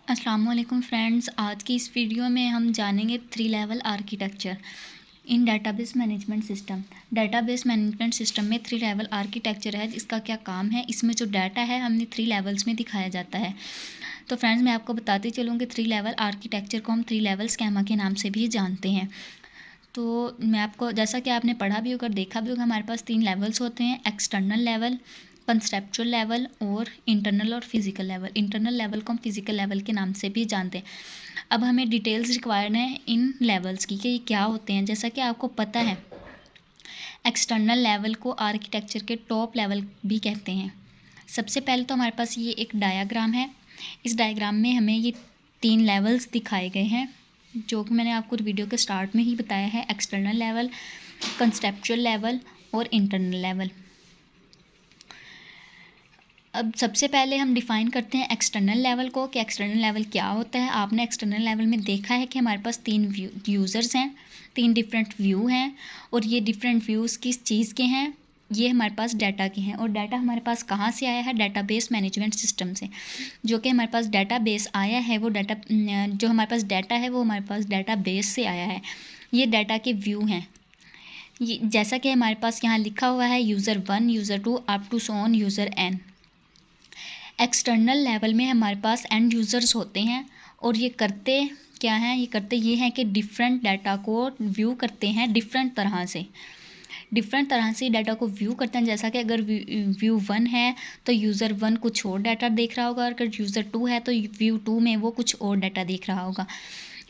अस्सलामुअलैकुम फ्रेंड्स, आज की इस वीडियो में हम जानेंगे 3 लेवल आर्किटेक्चर इन database management system. Database management system में 3 लेवल आर्किटेक्चर है। इसका क्या काम है? इसमें जो डाटा है हमने 3 लेवल्स में दिखाया जाता है। तो फ्रेंड्स, मैं आपको बताती चलूँ कि 3 लेवल आर्किटेक्चर को हम 3 लेवल स्कीमा के नाम से भी जानते हैं। तो मैं आपको, जैसा कि आपने पढ़ा भी होगा, देखा भी होगा, हमारे पास 3 लेवल्स होते हैं: एक्सटर्नल लेवल, कंसेप्चुअल लेवल और इंटरनल और फिजिकल लेवल। इंटरनल लेवल को हम फिजिकल लेवल के नाम से भी जानते हैं। अब हमें डिटेल्स रिक्वायर्ड हैं इन लेवल्स की कि ये क्या होते हैं। जैसा कि आपको पता है, एक्सटर्नल लेवल को आर्किटेक्चर के टॉप लेवल भी कहते हैं। सबसे पहले तो हमारे पास ये एक डायाग्राम है। इस डायग्राम में हमें ये 3 लेवल्स दिखाए गए हैं, जो कि मैंने आपको वीडियो के स्टार्ट में ही बताया है: एक्सटर्नल लेवल, कंसेप्चुअल लेवल और इंटरनल लेवल। अब सबसे पहले हम डिफ़ाइन करते हैं एक्सटर्नल लेवल को कि एक्सटर्नल लेवल क्या होता है। आपने एक्सटर्नल लेवल में देखा है कि हमारे पास 3 यूज़र्स हैं, 3 डिफरेंट व्यू हैं, और ये डिफरेंट व्यूज़ किस चीज़ के हैं? ये हमारे पास डाटा के हैं। और डाटा हमारे पास कहाँ से आया है? डेटाबेस मैनेजमेंट सिस्टम से। जो कि हमारे पास डेटाबेस आया है, वो डाटा, जो हमारे पास डाटा है वो हमारे पास डेटाबेस से आया है। ये डाटा के व्यू हैं। ये जैसा कि हमारे पास यहाँ लिखा हुआ है, user 1, user 2 up to so on user n। External level में हमारे पास एंड यूज़र्स होते हैं, और ये करते क्या हैं? ये हैं कि डिफरेंट डाटा को व्यू करते हैं डिफरेंट तरह से। डिफरेंट तरह से डाटा को व्यू करते हैं। जैसा कि अगर व्यू 1 है तो यूज़र 1 कुछ और डाटा देख रहा होगा, और अगर यूज़र 2 है तो व्यू 2 में वो कुछ और डाटा देख रहा होगा।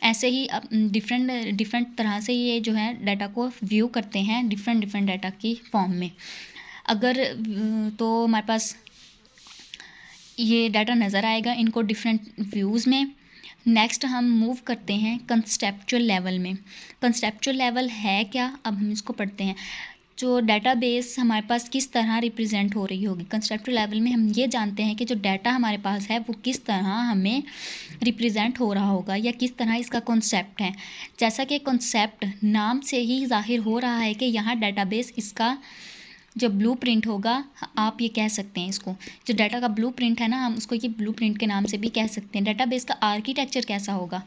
ऐसे ही डिफरेंट तरह से ये जो है डाटा को व्यू करते हैं डिफरेंट डाटा की फॉर्म में। अगर तो हमारे पास ये डाटा नज़र आएगा इनको डिफरेंट व्यूज़ में। नेक्स्ट हम मूव करते हैं कंसेप्चुअल लेवल में। कंसेप्चुअल लेवल है क्या? अब हम इसको पढ़ते हैं। जो डाटाबेस हमारे पास किस तरह रिप्रेजेंट हो रही होगी। कंसेप्चुअल लेवल में हम ये जानते हैं कि जो डाटा हमारे पास है वो किस तरह हमें रिप्रेजेंट हो रहा होगा, या किस तरह इसका कॉन्सेप्ट है। जैसा कि कॉन्सेप्ट नाम से ही जाहिर हो रहा है कि यहाँ डाटाबेस, इसका जो ब्लूप्रिंट होगा, आप ये कह सकते हैं इसको, जो डाटा का ब्लूप्रिंट है ना, हम उसको ये ब्लूप्रिंट के नाम से भी कह सकते हैं। डाटाबेस का आर्किटेक्चर कैसा होगा,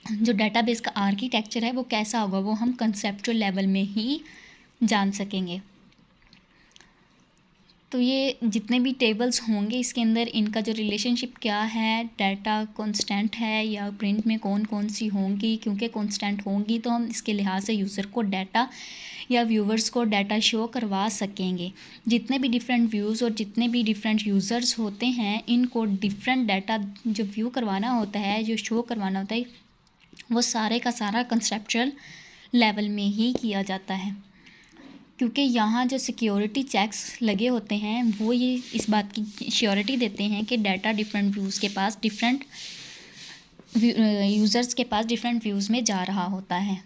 जो डाटाबेस का आर्किटेक्चर है वो कैसा होगा, वो हम कंसेप्चुअल लेवल में ही जान सकेंगे। तो ये जितने भी टेबल्स होंगे इसके अंदर, इनका जो रिलेशनशिप क्या है, डाटा कांस्टेंट है या प्रिंट में कौन कौन सी होंगी, क्योंकि कांस्टेंट होंगी तो हम इसके लिहाज से यूज़र को डाटा या व्यूवर्स को डाटा शो करवा सकेंगे। जितने भी डिफरेंट व्यूज़ और जितने भी डिफरेंट यूज़र्स होते हैं, इनको डिफरेंट डाटा जो व्यू करवाना होता है, जो शो करवाना होता है, वो सारे का सारा कंसेप्चुअल लेवल में ही किया जाता है। क्योंकि यहाँ जो सिक्योरिटी चेक्स लगे होते हैं वो ये इस बात की श्योरिटी देते हैं कि डाटा डिफरेंट व्यूज़ के पास, डिफरेंट यूज़र्स के पास डिफरेंट व्यूज़ में जा रहा होता है।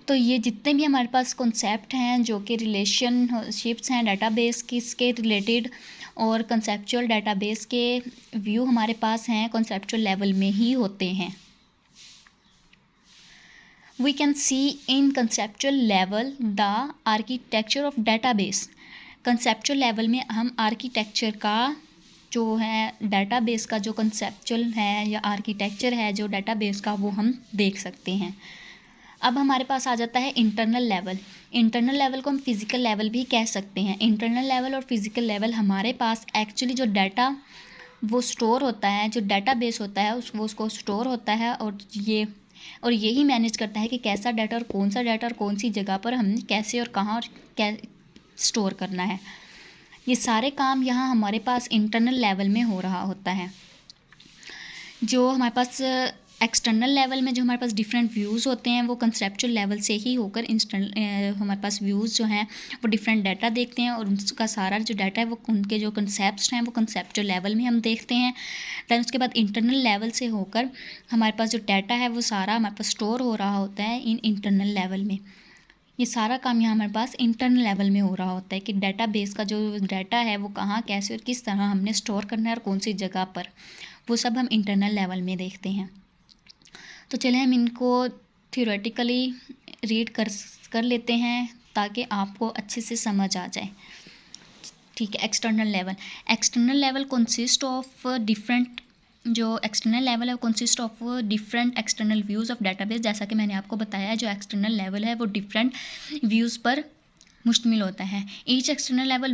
तो ये जितने भी हमारे पास कॉन्सेप्ट हैं, जो कि रिलेशनशिप्स हैं डाटाबेस किसके रिलेटेड, और कंसेप्चुअल डाटाबेस के व्यू हमारे पास हैं, कंसेप्चुअल लेवल में ही होते हैं। We can see in conceptual level the architecture of database। conceptual level में हम architecture का जो है database का जो conceptual है या architecture है जो database का, वो हम देख सकते हैं। अब हमारे पास आ जाता है इंटरनल लेवल। इंटरनल लेवल को हम फिज़िकल लेवल भी कह सकते हैं। इंटरनल लेवल और फिज़िकल लेवल हमारे पास एक्चुअली जो डाटा वो स्टोर होता है, जो डाटाबेस होता है वो उसको स्टोर होता है, और यही मैनेज करता है कि कैसा डाटा और कौन सी जगह पर हमने कैसे और कहाँ और कै स्टोर करना है। ये सारे काम यहाँ हमारे पास इंटरनल लेवल में हो रहा होता है। जो हमारे पास एक्सटर्नल लेवल में जो हमारे पास डिफरेंट व्यूज़ होते हैं, वो कंसेप्चुअल लेवल से ही होकर हमारे पास व्यूज़ जो हैं वो डिफरेंट डाटा देखते हैं, और उसका सारा जो डाटा है वो उनके जो कंसेप्ट्स हैं वो कंसेप्चुअल लेवल में हम देखते हैं। दैन उसके बाद इंटरनल लेवल से होकर हमारे पास जो डाटा है वो सारा हमारे पास स्टोर हो रहा होता है इन इंटरनल लेवल में। ये सारा काम यहाँ हमारे पास इंटरनल लेवल में हो रहा होता है कि डाटाबेस का जो डाटा है वो कहाँ, कैसे और किस तरह हमने स्टोर करना है और कौन सी जगह पर, वो सब हम इंटरनल लेवल में देखते हैं। तो चलें हम इनको थ्योरेटिकली रीड कर लेते हैं ताकि आपको अच्छे से समझ आ जाए। ठीक है। External level consist of different, जो एक्सटर्नल लेवल है वो consist of different external views of database. जैसा कि मैंने आपको बताया, जो एक्सटर्नल लेवल है वो डिफरेंट व्यूज़ पर मुश्तमिल होता है। Each external level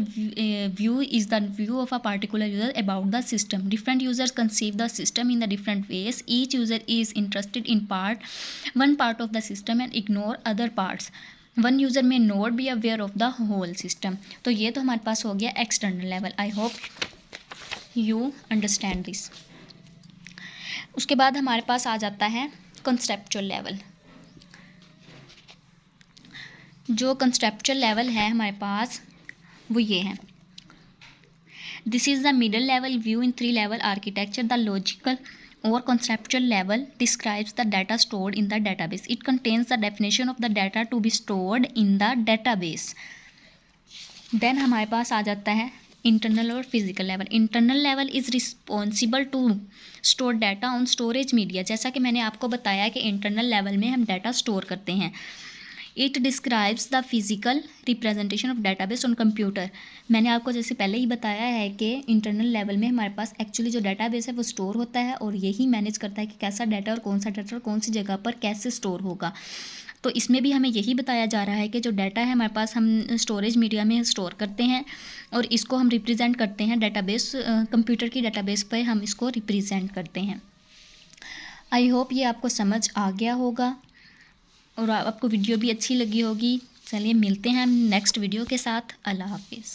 view is the view of a particular user about the system. Different users conceive the system in the different ways. Each user is interested in one part of the system and ignore other parts. One user may not be aware of the whole system. तो ये तो हमारे पास हो गया external level. I hope you understand this. उसके बाद हमारे पास आ जाता है कंसेप्चुअल लेवल। जो कंसेप्चुअल लेवल है हमारे पास वो ये है। This is the middle level view in 3 level architecture. The logical or conceptual level describes the data stored in the database. It contains the definition of the data to be stored in the database. Then हमारे पास आ जाता है internal और physical level. Internal level is responsible to store data on storage media. जैसा कि मैंने आपको बताया कि इंटरनल लेवल में हम डाटा स्टोर करते हैं। It describes the physical representation of database on computer. मैंने आपको जैसे पहले ही बताया है कि इंटरनल लेवल में हमारे पास एक्चुअली जो डाटाबेस है वो स्टोर होता है और यही मैनेज करता है कि कैसा डाटा और कौन सा डाटा और कौन सी जगह पर कैसे स्टोर होगा। तो इसमें भी हमें यही बताया जा रहा है कि जो डाटा है हमारे पास हम स्टोरेज मीडिया में स्टोर करते हैं और इसको हम रिप्रेजेंट करते हैं डाटाबेस, कंप्यूटर की डाटाबेस पर हम इसको रिप्रेजेंट करते हैं। आई होप ये आपको समझ आ गया होगा और आपको वीडियो भी अच्छी लगी होगी। चलिए मिलते हैं हम नेक्स्ट वीडियो के साथ। अल्लाह हाफिज़।